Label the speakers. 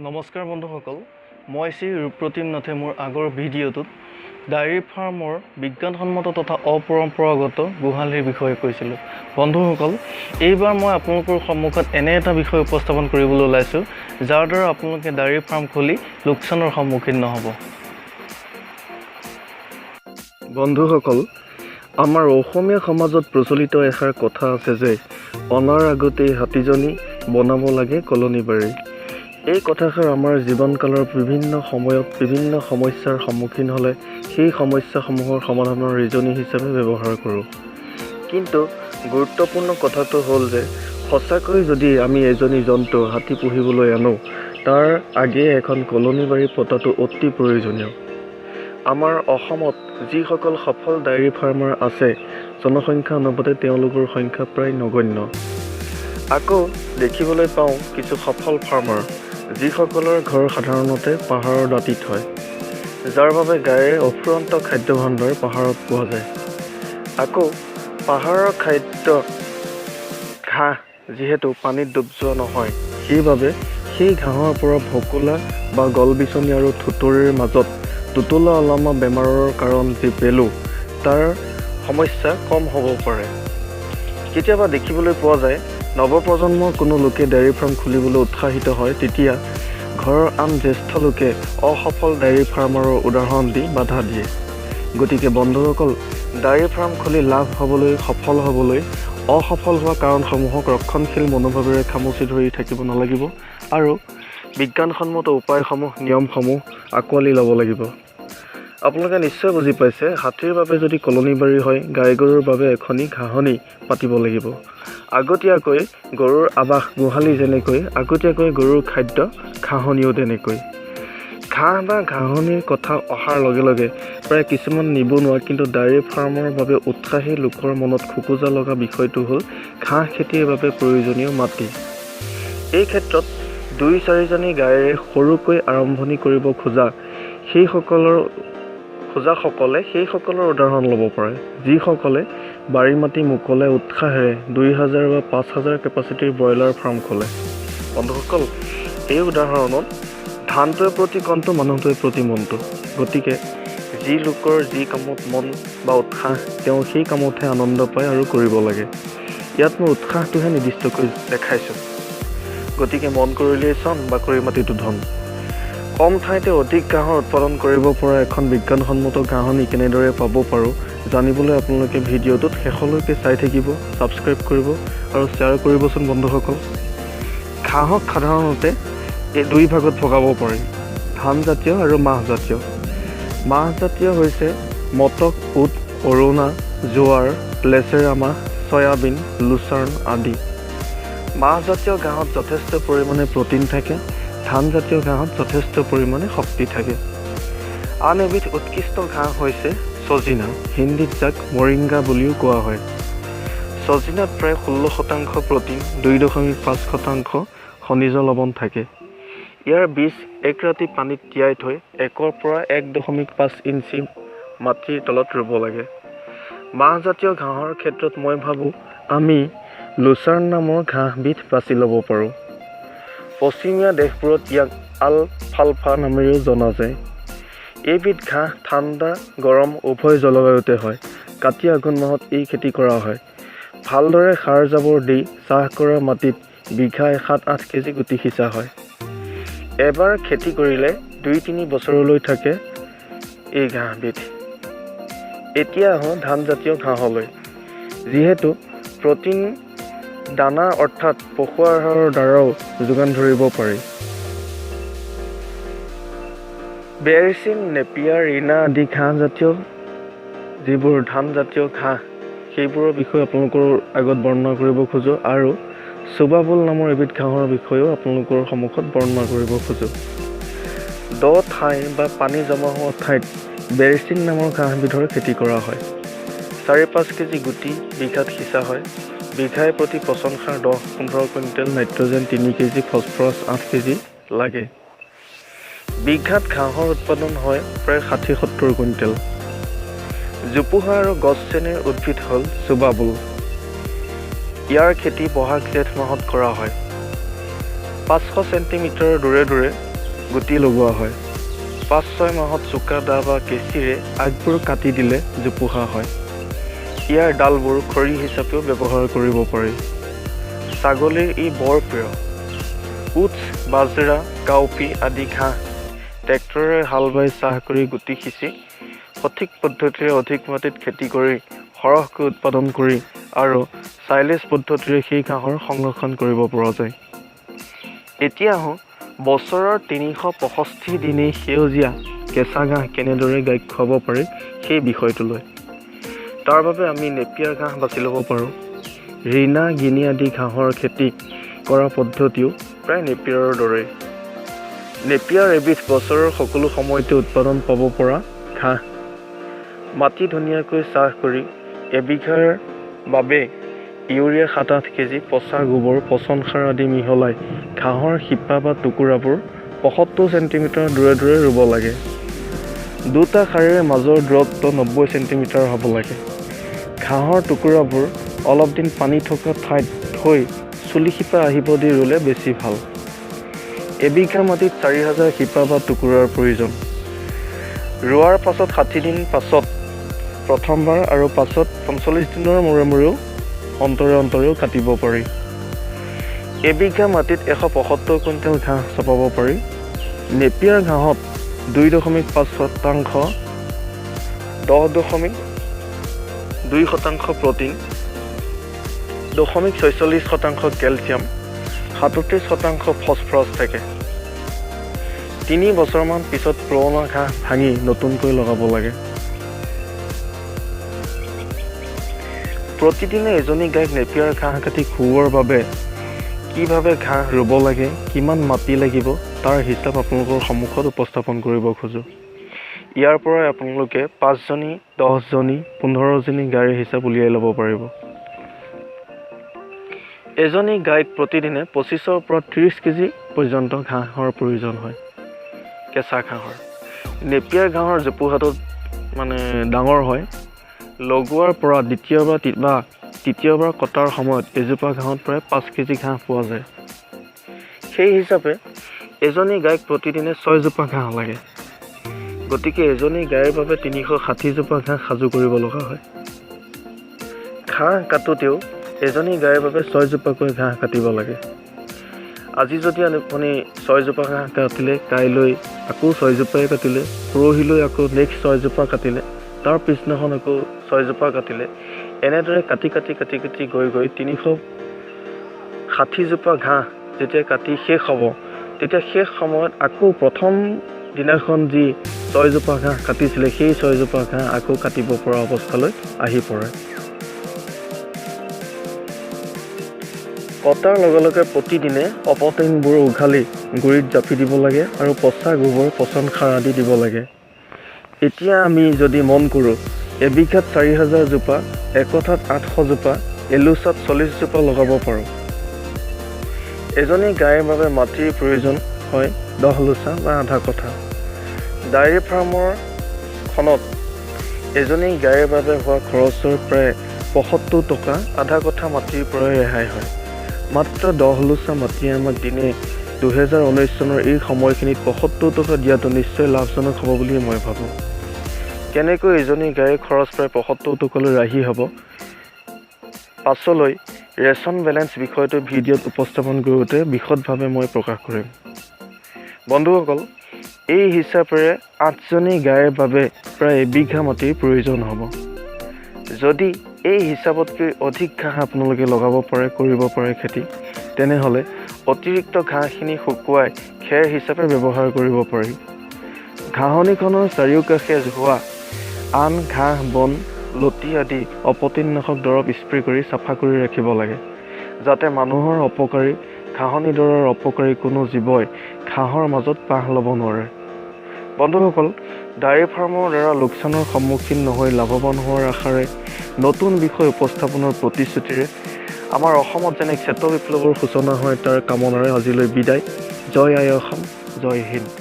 Speaker 1: নমস্কাৰ বন্ধুসকল, মই শ্ৰী ৰূপপ্ৰতীম নাথে মোৰ আগৰ ভিডিঅ'টোত ডায়েৰী ফাৰ্মৰ বিজ্ঞানসন্মত তথা অপৰম্পৰাগত গোহালিৰ বিষয়ে কৈছিলোঁ। বন্ধুসকল, এইবাৰ মই আপোনালোকৰ সন্মুখত এনে এটা বিষয় উপস্থাপন কৰিবলৈ ওলাইছোঁ যাৰ দ্বাৰা আপোনালোকে ডায়েৰী ফাৰ্ম খুলি লোকচানৰ সন্মুখীন নহ'ব। বন্ধুসকল, আমাৰ অসমীয়া সমাজত প্ৰচলিত এষাৰ কথা আছে যে অনাৰ আগতেই হাতীজনী বনাব লাগে কলনী বাৰী। এই কথাষাৰ আমাৰ জীৱনকালৰ বিভিন্ন সময়ত বিভিন্ন সমস্যাৰ সন্মুখীন হ'লে সেই সমস্যাসমূহৰ সমাধানৰ ৰিজনি হিচাপে ব্যৱহাৰ কৰোঁ। কিন্তু গুৰুত্বপূৰ্ণ কথাটো হ'ল যে সঁচাকৈ যদি আমি এজনী জন্তু হাতী পুহিবলৈ আনো, তাৰ আগেয়ে এখন কলনী বাৰী পতাটো অতি প্ৰয়োজনীয়। আমাৰ অসমত যিসকল সফল ডায়েৰী ফাৰ্মাৰ আছে, জনসংখ্যা অনুপাতে তেওঁলোকৰ সংখ্যা প্ৰায় নগণ্য। আকৌ দেখিবলৈ পাওঁ কিছু সফল ফাৰ্মাৰ যিসকলৰ ঘৰ সাধাৰণতে পাহাৰৰ দাঁতিত হয়, যাৰ বাবে গাইৰে অফুৰন্ত খাদ্য ভাণ্ডাৰ পাহাৰত পোৱা যায়। আকৌ পাহাৰৰ খাদ্য ঘাঁহ যিহেতু পানীত ডুব যোৱা নহয়, সেইবাবে সেই ঘাঁহৰ পৰা ভকুলা বা গলবিচনী আৰু থুতৰিৰ মাজত টোটোলা ওলমা বেমাৰৰ কাৰণ যি পেলু, তাৰ সমস্যা কম হ'ব পাৰে। কেতিয়াবা দেখিবলৈ পোৱা যায় নৱপ্ৰজন্মৰ কোনো লোকে ডেইৰী ফাৰ্ম খুলিবলৈ উৎসাহিত হয়, তেতিয়া ঘৰৰ আন জ্যেষ্ঠ লোকে অসফল ডেইৰী ফাৰ্মাৰৰ উদাহৰণ দি বাধা দিয়ে। গতিকে বন্ধুসকল, ডেইৰী ফাৰ্ম খুলি লাভ হ'বলৈ, সফল হ'বলৈ অসফল হোৱা কাৰণসমূহক ৰক্ষণশীল মনোভাৱেৰে খামুচি ধৰি থাকিব নালাগিব আৰু বিজ্ঞানসন্মত উপায়সমূহ, নিয়মসমূহ আঁকোৱালি ল'ব লাগিব। আপোনালোকে নিশ্চয় বুজি পাইছে, হাতীৰ বাবে যদি কলনী বাৰী হয়, গাই গৰুৰ বাবে এখনি ঘাঁহনি পাতিব লাগিব। আগতীয়াকৈ গৰুৰ আৱাস গোহালি যেনেকৈ, আগতীয়াকৈ গৰুৰ খাদ্য ঘাঁহনিও তেনেকৈ। ঘাঁহ বা ঘাঁহনিৰ কথা অহাৰ লগে লগে প্ৰায় কিছুমান নিবনুৱা কিন্তু ডায়েৰী ফাৰ্মৰ বাবে উৎসাহী লোকৰ মনত খোকোজা লগা বিষয়টো হ'ল ঘাঁহ খেতিৰ বাবে প্ৰয়োজনীয় মাটি। এই ক্ষেত্ৰত 2-4জনী গায়েৰে সৰুকৈ আৰম্ভণি কৰিব খোজাসকলে সেইসকলৰ উদাহৰণ ল'ব পাৰে, যিসকলে বাৰী মাটি মুকলে উৎসাহেৰে 2000 বা 5000 কেপাচিটিৰ ব্ৰইলাৰ ফাৰ্ম খোলে। বন্ধুসকল, এই উদাহৰণত ধানটোৱে প্ৰতি কণটো, মানুহটোৱে প্ৰতি মনটো। গতিকে যি লোকৰ যি কামত মন বা উৎসাহ, তেওঁ সেই কামতহে আনন্দ পায় আৰু কৰিব লাগে। ইয়াত মই উৎসাহটোহে নিৰ্দিষ্টকৈ দেখাইছোঁ। গতিকে মন কৰিলেই চন, বাকৰি মাটিটো ধন। কম ঠাইতে অধিক ঘাঁহৰ উৎপাদন কৰিব পৰা এখন বিজ্ঞানসন্মত ঘাঁহনি কেনেদৰে পাব পাৰোঁ জানিবলৈ আপোনালোকে ভিডিঅ'টোত শেষলৈকে চাই থাকিব, ছাবস্ক্ৰাইব কৰিব আৰু শ্বেয়াৰ কৰিবচোন বন্ধুসকল। ঘাঁহক সাধাৰণতে এই 2 ভাগত ভগাব পাৰি, ধানজাতীয় আৰু মাহজাতীয়। মাহজাতীয় হৈছে মটক, ওট, অৰুণা, জোৱাৰ, লেচেৰা মাহ, চয়াবিন, লুচাৰ্ণ আদি। মাহজাতীয় ঘাঁহত যথেষ্ট পৰিমাণে প্ৰ'টিন থাকে, ধানজাতীয় ঘাঁহত যথেষ্ট পৰিমাণে শক্তি থাকে। আন এবিধ উৎকৃষ্ট ঘাঁহ হৈছে ছজিনা, হিন্দীত যাক মৰিংগা বুলিও কোৱা হয়। ছজিনাত প্ৰায় 16% প্ৰ'টিন, 2.5% খনিজ লৱণ থাকে। ইয়াৰ বীজ এক ৰাতি পানীত তিয়াই থৈ 1 পৰা 1.5 ইঞ্চি মাটিৰ তলত ৰুব লাগে। মাহজাতীয় ঘাঁহৰ ক্ষেত্ৰত মই ভাবোঁ আমি লুচাৰ্ণ নামৰ ঘাঁহবিধ বাছি ল'ব পাৰোঁ। পশ্চিমীয়া দেশবোৰত ইয়াক আলফালফা নামেৰেও জনা যায়। এইবিধ ঘাঁহ ঠাণ্ডা গৰম উভয় জলবায়ুতে হয়। কাতি আঘোণ মাহত এই খেতি কৰা হয়। ভালদৰে সাৰ জাবৰ দি চাহ কৰা মাটিত বিঘাই 7-8 কেজি গুটি সিঁচা হয়। এবাৰ খেতি কৰিলে 2-3 বছৰলৈ থাকে এই ঘাঁহবিধ। এতিয়া আহোঁ ধানজাতীয় ঘাঁহলৈ। যিহেতু প্ৰ'টিন দানা অৰ্থাৎ পশু আহাৰৰ দ্বাৰাও যোগান ধৰিব পাৰি। বেৰচিন, নেপিয়াৰ, ৰিনা আদি ঘাঁহজাতীয় যিবোৰ ধানজাতীয় ঘাঁহ, সেইবোৰৰ বিষয়ে আপোনালোকৰ আগত বৰ্ণনা কৰিব খোজোঁ আৰু চুবাবুল নামৰ এবিধ ঘাঁহৰ বিষয়েও আপোনালোকৰ সন্মুখত বৰ্ণনা কৰিব খোজোঁ। দ ঠাই বা পানী জমা হোৱা ঠাইত বেৰচিন নামৰ ঘাঁহবিধৰ খেতি কৰা হয়। 4-5 কেজি গুটি বিঘাত সিঁচা হয়। বিঘাই প্ৰতি পচন সাৰ 10-15 quintal, nitrogen 3 KG, phosphorus 8 KG লাগে। বিঘাত ঘাঁহৰ উৎপাদন হয় প্ৰায় 60-70 কুইণ্টেল। জোপোহা আৰু গছ শ্ৰেণীৰ উদ্ভিদ হ'ল চুবাবুল। ইয়াৰ খেতি বহাগ জেঠ মাহত কৰা হয়। 500 চেণ্টিমিটাৰৰ দূৰে দূৰে গুটি লগোৱা হয়। 5-6 মাহত চোকা দা বা কেঁচিৰে আগবোৰ কাটি দিলে জোপোহা হয়। ইয়াৰ ডালবোৰ খৰি হিচাপেও ব্যৱহাৰ কৰিব পাৰি। ছাগলীৰ ই বৰ প্ৰিয়। ওটছ, বাজৰা, কাউপি আদি ঘাঁহ ট্ৰেক্টৰেৰে হাল বাই চাহ কৰি গুটি সিঁচি সঠিক পদ্ধতিৰে অধিক মাটিত খেতি কৰি সৰহকৈ উৎপাদন কৰি আৰু চাইলেজ পদ্ধতিৰে সেই ঘাঁহৰ সংৰক্ষণ কৰিব পৰা যায়। এতিয়া আহোঁ বছৰৰ 365 দিনেই সেউজীয়া কেঁচা ঘাঁহ কেনেদৰে গাইক খুৱাব পাৰি সেই বিষয়টোলৈ। তাৰ বাবে আমি নেপিয়াৰ ঘাঁহ বাছি ল'ব পাৰোঁ। ৰিনা, গিনি আদি ঘাঁহৰ খেতি কৰা পদ্ধতিও প্ৰায় নেপিয়াৰৰ দৰেই। নেপিয়াৰ এবিধ বছৰৰ সকলো সময়তে উৎপাদন পাব পৰা ঘাঁহ। মাটি ধুনীয়াকৈ চাহ কৰি এবিঘাৰ বাবে ইউৰিয়া 7-8 কেজি, পচা গোবৰ, পচন সাৰ আদি মিহলাই ঘাঁহৰ শিপা বা টুকুৰাবোৰ 75 চেণ্টিমিটাৰ দূৰে দূৰে ৰুব লাগে। দুটা শাৰীৰ মাজৰ দূৰত্ব 90 চেণ্টিমিটাৰ হ'ব লাগে। ঘাঁহৰ টুকুৰাবোৰ অলপ দিন পানী থকা ঠাইত থৈ চুলি শিপা আহিব দি ৰুলে বেছি ভাল। এবিঘা মাটিত 4000 শিপা বা টুকুৰাৰ প্ৰয়োজন। ৰোৱাৰ পাছত 60 দিন পাছত প্ৰথমবাৰ আৰু পাছত 45 দিনৰ মূৰে মূৰেও অন্তৰেও কাটিব পাৰি। এবিঘা মাটিত 175 কুইণ্টেল ঘাঁহ চপাব পাৰি। নেপিয়াৰ ঘাঁহত 2.5% 10.2% প্ৰটিন, 0.46% কেলছিয়াম, 37% ফচফৰাছ থাকে। 3 বছৰমান পিছত পুৰণা ঘাঁহ ভাঙি নতুনকৈ লগাব লাগে। প্ৰতিদিনে এজনী গাইক নেপিয়াৰ ঘাঁহ কাটি খুওৱাৰ বাবে কিভাৱে ঘাঁহ ৰুব লাগে, কিমান মাটি লাগিব তাৰ হিচাপ আপোনালোকৰ সন্মুখত উপস্থাপন কৰিব খোজোঁ। ইয়াৰ পৰাই আপোনালোকে 5জনী, 10জনী, 15জনী গাইৰ হিচাপ উলিয়াই ল'ব পাৰিব। এজনী গাইক প্ৰতিদিনে 25ৰ পৰা 30 কেজি পৰ্যন্ত ঘাঁহৰ প্ৰয়োজন হয়। কেঁচা ঘাঁহৰ নেপিয়াৰ ঘাঁহৰ জোপোহাটো ডাঙৰ হয়। লগোৱাৰ পৰা তৃতীয়বাৰ কটাৰ সময়ত এজোপা ঘাঁহত প্ৰায় 5 কেজি ঘাঁহ পোৱা যায়। সেই হিচাপে এজনী গাইক প্ৰতিদিনে 6 জোপা ঘাঁহ লাগে। গতিকে এজনী গাইৰ বাবে 360 জোপা ঘাঁহ সাজু কৰিব লগা হয়। ঘাঁহ কাটোতেও এজনী গাইৰ বাবে 6 জোপাকৈ ঘাঁহ কাটিব লাগে। আজি যদি আপুনি 6 জোপা ঘাঁহ কাটিলে, কাইলৈ আকৌ 6 জোপাই কাটিলে, পৰহিলৈ আকৌ নেক্সট 6 জোপা কাটিলে, তাৰ পিছদিনাখন আকৌ 6 জোপা কাটিলে, এনেদৰে কাটি গৈ 360 জোপা ঘাঁহ যেতিয়া কাটি শেষ হ'ব, তেতিয়া শেষ সময়ত আকৌ প্ৰথম দিনাখন যি 6 জোপা ঘাঁহ কাটিছিলে সেই 6 জোপা ঘাঁহ আকৌ কাটিব পৰা অৱস্থালৈ আহি পৰে। কটাৰ লগে লগে প্ৰতিদিনে অপতৃণবোৰ উঘালি গুৰিত জাপি দিব লাগে আৰু পচা গোবৰ, পচন সাৰ আদি দিব লাগে। এতিয়া আমি যদি মন কৰোঁ, এবিঘাত 4000 জোপা, একঠাত 800 জোপা, এলোচাত 40 জোপা লগাব পাৰোঁ। এজনী গাইৰ বাবে মাটিৰ প্ৰয়োজন হয় 10 লোচা বা আধা কঠা। ডায়েৰী ফাৰ্মখনত এজনী গাইৰ বাবে হোৱা খৰচৰ প্ৰায় 75 টকা আধা কঠা মাটিৰ পৰা ৰেহাই হয়। মাত্ৰ 10 লোচা মাটিয়ে আমাক দিনে 2019 চনৰ এই সময়খিনিত 75 টকা দিয়াটো নিশ্চয় লাভজনক হ'ব বুলি মই ভাবোঁ। কেনেকৈ এজনী গাইৰ খৰচ প্ৰায় 75 টকালৈ ৰাহি হ'ব, পাছলৈ ৰেচন বেলেঞ্চ বিষয়টো ভিডিঅ'ত উপস্থাপন কৰোঁতে বিশদভাৱে মই প্ৰকাশ কৰিম। বন্ধুসকল, এই হিচাপেৰে 8জনী গাইৰ বাবে প্ৰায় এবিঘা মাটিৰ প্ৰয়োজন হ'ব। যদি এই হিচাপতকৈ অধিক ঘাঁহ আপোনালোকে লগাব পাৰে, কৰিব পাৰে খেতি, তেনেহ'লে অতিৰিক্ত ঘাঁহখিনি শুকুৱাই খেৰ হিচাপে ব্যৱহাৰ কৰিব পাৰি। ঘাঁহনিখনৰ চাৰিওকাষে হোৱা আন ঘাঁহ, বন, লতি আদি অপতৃণনাশক দৰৱ স্প্ৰে কৰি চাফা কৰি ৰাখিব লাগে, যাতে মানুহৰ অপকাৰী, ঘাঁহনিডৰাৰ অপকাৰী কোনো জীৱই ঘাঁহৰ মাজত বাহ ল'ব নোৱাৰে। বন্ধুসকল, ডায়েৰী ফাৰ্মৰ দ্বাৰা লোকচানৰ সন্মুখীন নহৈ লাভৱান হোৱাৰ আশাৰে নতুন বিষয় উপস্থাপনৰ প্ৰতিশ্ৰুতিৰে আমাৰ অসমত যেনে শ্বেত বিপ্লৱৰ সূচনা হয় তাৰ কামনাৰে আজিলৈ বিদায়। জয় আই অসম, জয় হিন্দ।